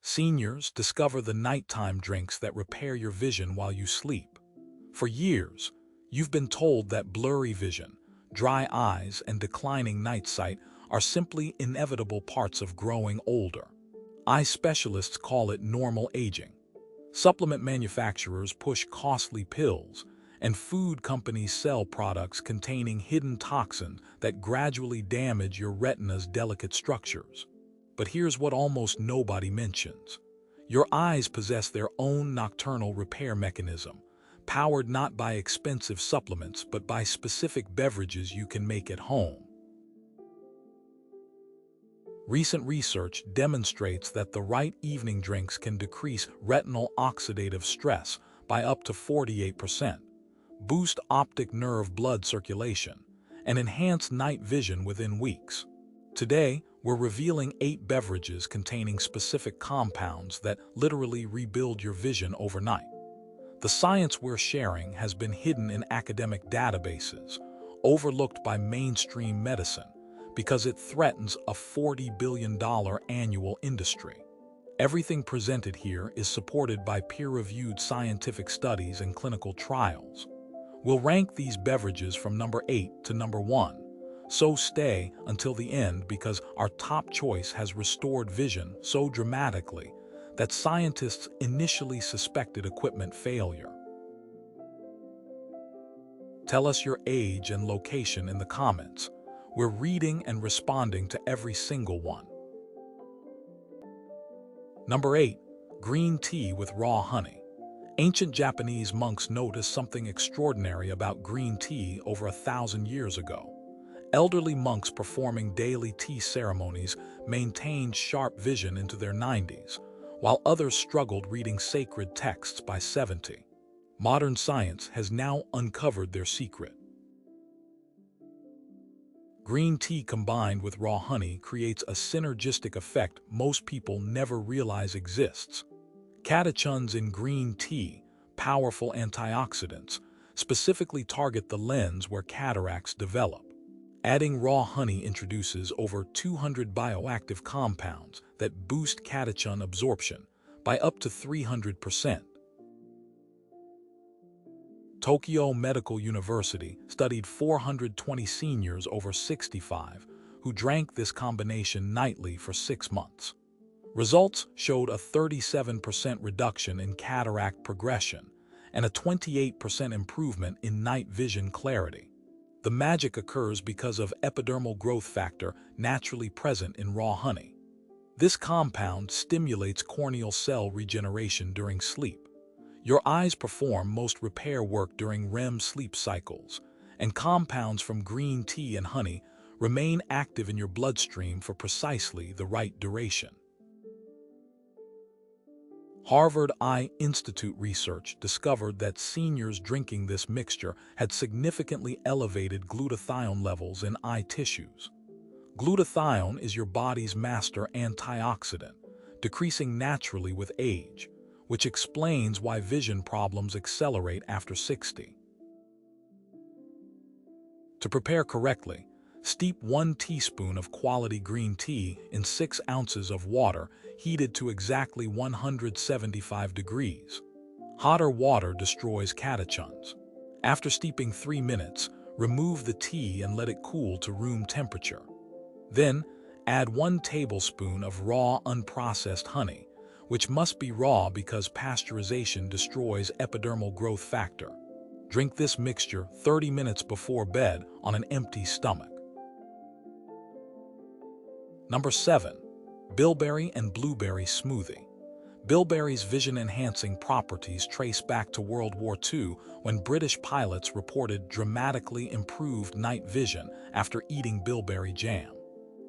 Seniors discover the nighttime drinks that repair your vision while you sleep. For years, you've been told that blurry vision, dry eyes, and declining night sight are simply inevitable parts of growing older. Eye specialists call it normal aging. Supplement manufacturers push costly pills, and food companies sell products containing hidden toxins that gradually damage your retina's delicate structures. But here's what almost nobody mentions. Your eyes possess their own nocturnal repair mechanism, powered not by expensive supplements but by specific beverages you can make at home. Recent research demonstrates that the right evening drinks can decrease retinal oxidative stress by up to 48%, boost optic nerve blood circulation, and enhance night vision within weeks. Today, we're revealing 8 beverages containing specific compounds that literally rebuild your vision overnight. The science we're sharing has been hidden in academic databases, overlooked by mainstream medicine, because it threatens a $40 billion annual industry. Everything presented here is supported by peer-reviewed scientific studies and clinical trials. We'll rank these beverages from number 8 to number 1. So stay until the end because our top choice has restored vision so dramatically that scientists initially suspected equipment failure. Tell us your age and location in the comments. We're reading and responding to every single one. Number 8. Green tea with raw honey. Ancient Japanese monks noticed something extraordinary about green tea over 1,000 years ago. Elderly monks performing daily tea ceremonies maintained sharp vision into their 90s, while others struggled reading sacred texts by 70. Modern science has now uncovered their secret. Green tea combined with raw honey creates a synergistic effect most people never realize exists. Catechins in green tea, powerful antioxidants, specifically target the lens where cataracts develop. Adding raw honey introduces over 200 bioactive compounds that boost catechin absorption by up to 300%. Tokyo Medical University studied 420 seniors over 65 who drank this combination nightly for 6 months. Results showed a 37% reduction in cataract progression and a 28% improvement in night vision clarity. The magic occurs because of epidermal growth factor naturally present in raw honey. This compound stimulates corneal cell regeneration during sleep. Your eyes perform most repair work during REM sleep cycles, and compounds from green tea and honey remain active in your bloodstream for precisely the right duration. Harvard Eye Institute research discovered that seniors drinking this mixture had significantly elevated glutathione levels in eye tissues. Glutathione is your body's master antioxidant, decreasing naturally with age, which explains why vision problems accelerate after 60. To prepare correctly, steep 1 teaspoon of quality green tea in 6 ounces of water heated to exactly 175 degrees. Hotter water destroys catechins. After steeping 3 minutes, remove the tea and let it cool to room temperature. Then, add 1 tablespoon of raw unprocessed honey, which must be raw because pasteurization destroys epidermal growth factor. Drink this mixture 30 minutes before bed on an empty stomach. Number 7. Bilberry and Blueberry Smoothie. Bilberry's vision-enhancing properties trace back to World War II when British pilots reported dramatically improved night vision after eating bilberry jam.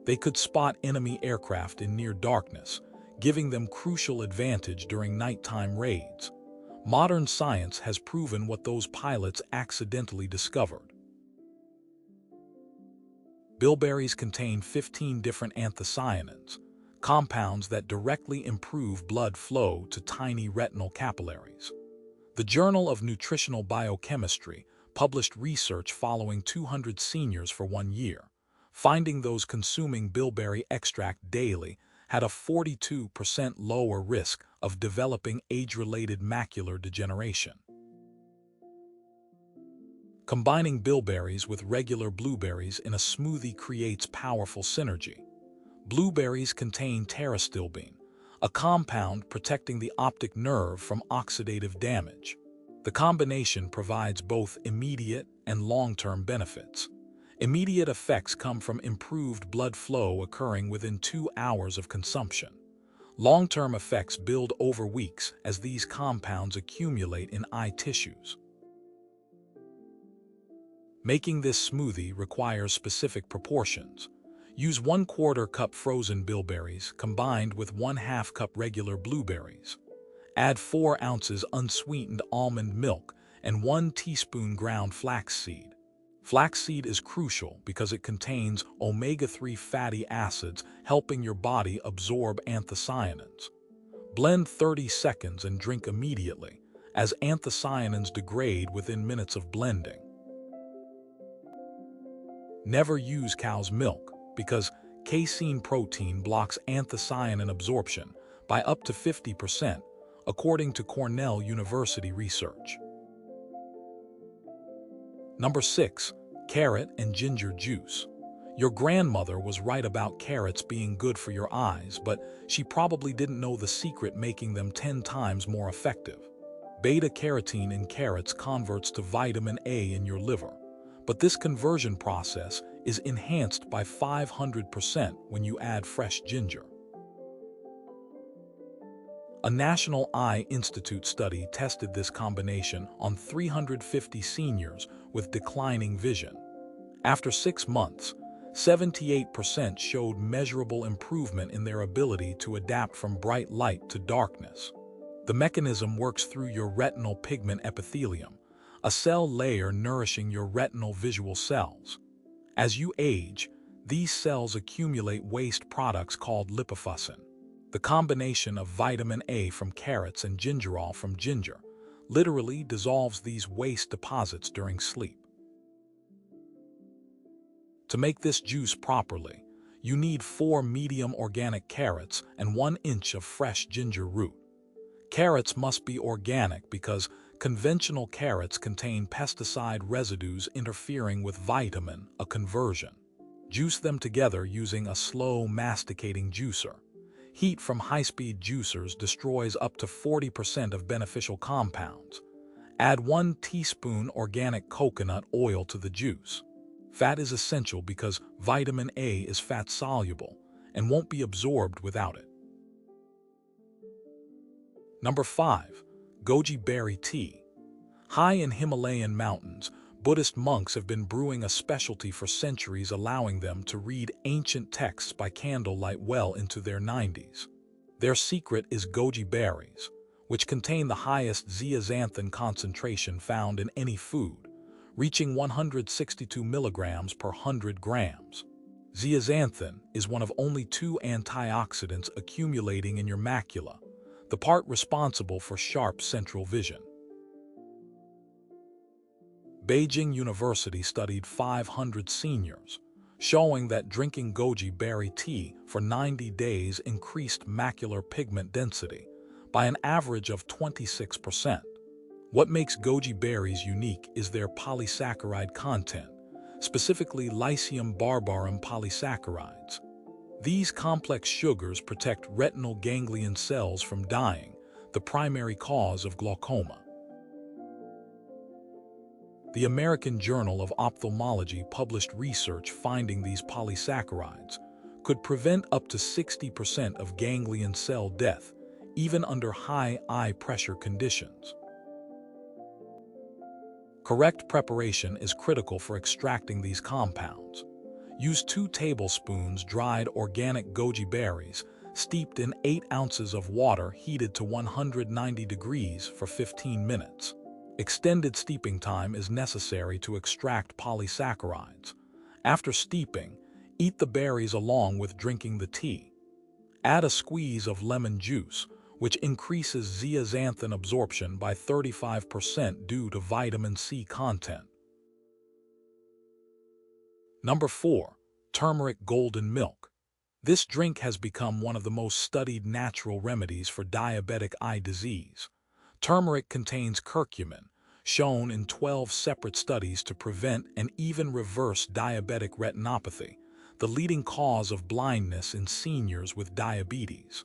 They could spot enemy aircraft in near darkness, giving them crucial advantage during nighttime raids. Modern science has proven what those pilots accidentally discovered. Bilberries contain 15 different anthocyanins, compounds that directly improve blood flow to tiny retinal capillaries. The Journal of Nutritional Biochemistry published research following 200 seniors for 1 year, finding those consuming bilberry extract daily had a 42% lower risk of developing age-related macular degeneration. Combining bilberries with regular blueberries in a smoothie creates powerful synergy. Blueberries contain pterostilbene, a compound protecting the optic nerve from oxidative damage. The combination provides both immediate and long-term benefits. Immediate effects come from improved blood flow occurring within 2 hours of consumption. Long-term effects build over weeks as these compounds accumulate in eye tissues. Making this smoothie requires specific proportions. Use 1/4 cup frozen bilberries combined with 1/2 cup regular blueberries. Add 4 ounces unsweetened almond milk and 1 teaspoon ground flaxseed. Flaxseed is crucial because it contains omega-3 fatty acids, helping your body absorb anthocyanins. Blend 30 seconds and drink immediately, as anthocyanins degrade within minutes of blending. Never use cow's milk because casein protein blocks anthocyanin absorption by up to 50%, according to Cornell University research. Number 6. Carrot and ginger juice. Your grandmother was right about carrots being good for your eyes, but she probably didn't know the secret making them 10 times more effective. Beta-carotene in carrots converts to vitamin A in your liver, but this conversion process is enhanced by 500% when you add fresh ginger. A National Eye Institute study tested this combination on 350 seniors with declining vision. After 6 months, 78% showed measurable improvement in their ability to adapt from bright light to darkness. The mechanism works through your retinal pigment epithelium, a cell layer nourishing your retinal visual cells. As you age, these cells accumulate waste products called lipofuscin. The combination of vitamin A from carrots and gingerol from ginger literally dissolves these waste deposits during sleep. To make this juice properly, you need 4 medium organic carrots and 1 inch of fresh ginger root. Carrots must be organic because conventional carrots contain pesticide residues interfering with vitamin A conversion. Juice them together using a slow masticating juicer. Heat from high-speed juicers destroys up to 40% of beneficial compounds. Add 1 teaspoon organic coconut oil to the juice. Fat is essential because vitamin A is fat-soluble and won't be absorbed without it. Number 5. Goji berry tea. High in Himalayan mountains, Buddhist monks have been brewing a specialty for centuries, allowing them to read ancient texts by candlelight well into their 90s. Their secret is goji berries, which contain the highest zeaxanthin concentration found in any food, reaching 162 milligrams per 100 grams. Zeaxanthin is one of only 2 antioxidants accumulating in your macula, the part responsible for sharp central vision. Beijing University studied 500 seniors, showing that drinking goji berry tea for 90 days increased macular pigment density by an average of 26%. What makes goji berries unique is their polysaccharide content, specifically Lycium barbarum polysaccharides. These complex sugars protect retinal ganglion cells from dying, the primary cause of glaucoma. The American Journal of Ophthalmology published research finding these polysaccharides could prevent up to 60% of ganglion cell death, even under high eye pressure conditions. Correct preparation is critical for extracting these compounds. Use 2 tablespoons dried organic goji berries steeped in 8 ounces of water heated to 190 degrees for 15 minutes. Extended steeping time is necessary to extract polysaccharides. After steeping, eat the berries along with drinking the tea. Add a squeeze of lemon juice, which increases zeaxanthin absorption by 35% due to vitamin C content. Number 4. Turmeric golden milk. This drink has become one of the most studied natural remedies for diabetic eye disease. Turmeric contains curcumin, shown in 12 separate studies to prevent and even reverse diabetic retinopathy, the leading cause of blindness in seniors with diabetes.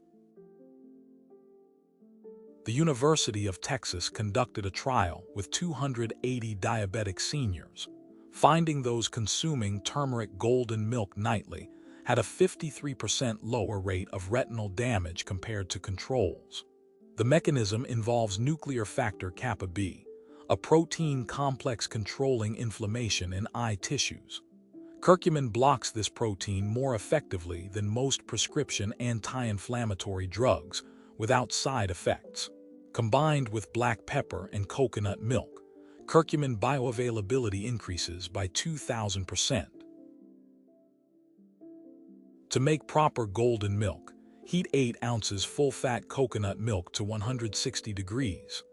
The University of Texas conducted a trial with 280 diabetic seniors, finding those consuming turmeric golden milk nightly had a 53% lower rate of retinal damage compared to controls. The mechanism involves nuclear factor kappa B, a protein complex controlling inflammation in eye tissues. Curcumin blocks this protein more effectively than most prescription anti-inflammatory drugs without side effects. Combined with black pepper and coconut milk, curcumin bioavailability increases by 2,000%. To make proper golden milk, heat 8 ounces full-fat coconut milk to 160 degrees.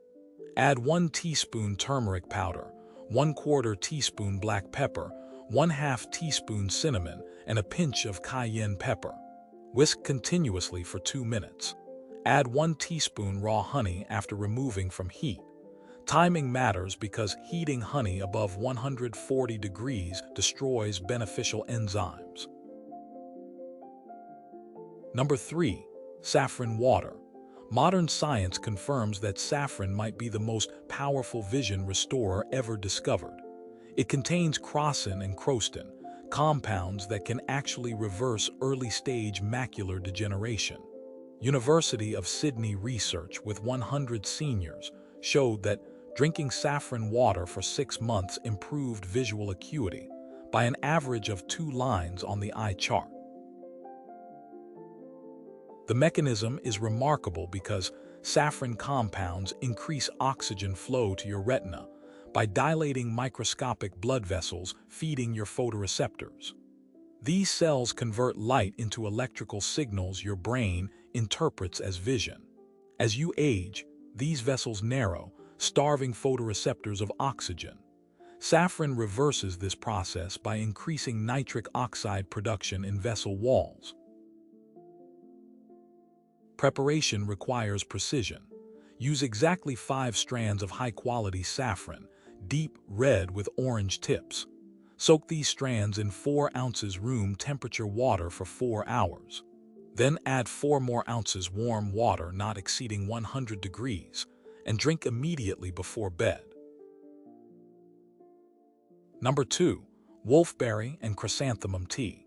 Add 1 teaspoon turmeric powder, 1/4 teaspoon black pepper, 1/2 teaspoon cinnamon, and a pinch of cayenne pepper. Whisk continuously for 2 minutes. Add 1 teaspoon raw honey after removing from heat. Timing matters because heating honey above 140 degrees destroys beneficial enzymes. Number 3. Saffron water. Modern science confirms that saffron might be the most powerful vision restorer ever discovered. It contains crocin and crostin, compounds that can actually reverse early-stage macular degeneration. University of Sydney research with 100 seniors showed that drinking saffron water for 6 months improved visual acuity by an average of 2 lines on the eye chart. The mechanism is remarkable because saffron compounds increase oxygen flow to your retina by dilating microscopic blood vessels feeding your photoreceptors. These cells convert light into electrical signals your brain interprets as vision. As you age, these vessels narrow, starving photoreceptors of oxygen. Saffron reverses this process by increasing nitric oxide production in vessel walls. Preparation requires precision. Use exactly 5 strands of high-quality saffron, deep red with orange tips. Soak these strands in 4 ounces room temperature water for 4 hours. Then add 4 more ounces warm water not exceeding 100 degrees and drink immediately before bed. Number 2. Wolfberry and chrysanthemum tea.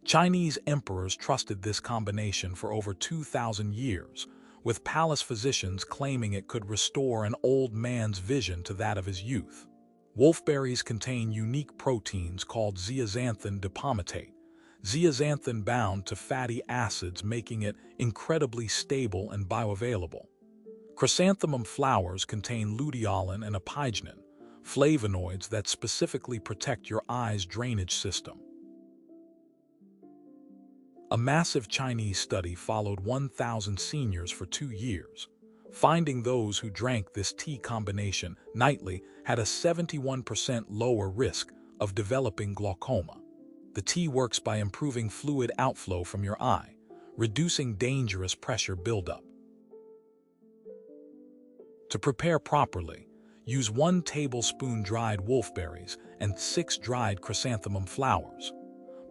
Chinese emperors trusted this combination for over 2,000 years, with palace physicians claiming it could restore an old man's vision to that of his youth. Wolfberries contain unique proteins called zeaxanthin dipomatate, zeaxanthin bound to fatty acids, making it incredibly stable and bioavailable. Chrysanthemum flowers contain luteolin and apigenin, flavonoids that specifically protect your eye's drainage system. A massive Chinese study followed 1,000 seniors for 2 years, finding those who drank this tea combination nightly had a 71% lower risk of developing glaucoma. The tea works by improving fluid outflow from your eye, reducing dangerous pressure buildup. To prepare properly, use 1 tablespoon dried wolfberries and 6 dried chrysanthemum flowers.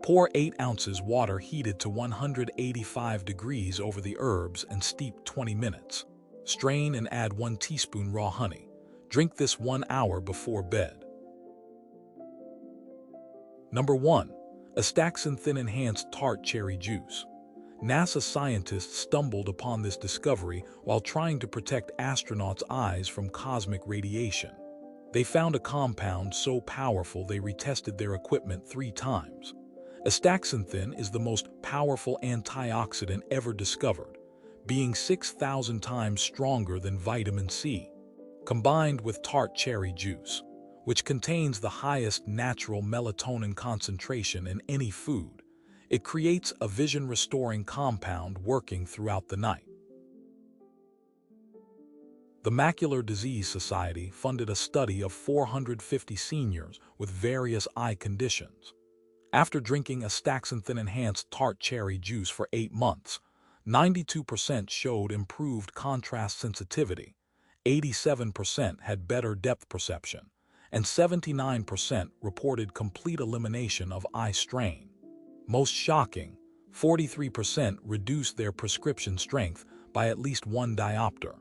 Pour 8 ounces water heated to 185 degrees over the herbs and steep 20 minutes. Strain and add 1 teaspoon raw honey. Drink this 1 hour before bed. Number 1. Astaxanthin-enhanced tart cherry juice. NASA scientists stumbled upon this discovery while trying to protect astronauts' eyes from cosmic radiation. They found a compound so powerful they retested their equipment 3 times. Astaxanthin is the most powerful antioxidant ever discovered, being 6,000 times stronger than vitamin C. Combined with tart cherry juice, which contains the highest natural melatonin concentration in any food, it creates a vision-restoring compound working throughout the night. The Macular Disease Society funded a study of 450 seniors with various eye conditions. After drinking astaxanthin-enhanced tart cherry juice for 8 months, 92% showed improved contrast sensitivity, 87% had better depth perception, and 79% reported complete elimination of eye strain. Most shocking, 43% reduced their prescription strength by at least 1 diopter.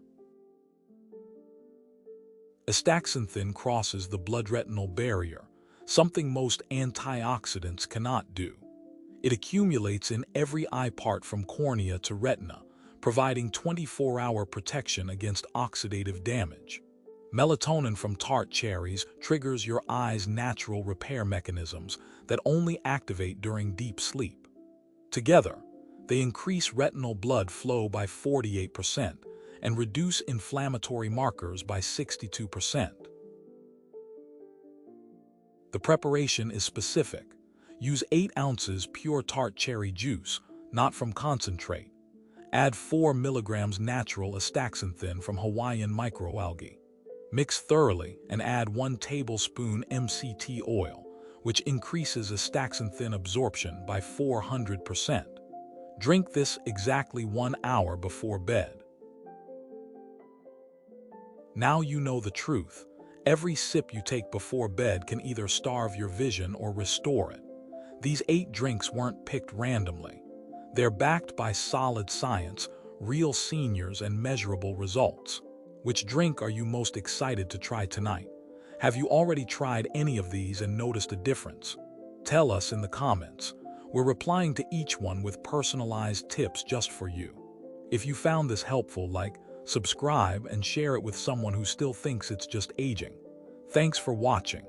Astaxanthin crosses the blood-retinal barrier, something most antioxidants cannot do. It accumulates in every eye part from cornea to retina, providing 24-hour protection against oxidative damage. Melatonin from tart cherries triggers your eye's natural repair mechanisms that only activate during deep sleep. Together, they increase retinal blood flow by 48% and reduce inflammatory markers by 62%. The preparation is specific. Use 8 ounces pure tart cherry juice, not from concentrate. Add 4 milligrams natural astaxanthin from Hawaiian microalgae. Mix thoroughly and add 1 tablespoon MCT oil, which increases astaxanthin absorption by 400%. Drink this exactly 1 hour before bed. Now you know the truth. Every sip you take before bed can either starve your vision or restore it. These 8 drinks weren't picked randomly. They're backed by solid science, real seniors, and measurable results. Which drink are you most excited to try tonight? Have you already tried any of these and noticed a difference? Tell us in the comments. We're replying to each one with personalized tips just for you. If you found this helpful, subscribe, and share it with someone who still thinks it's just aging. Thanks for watching.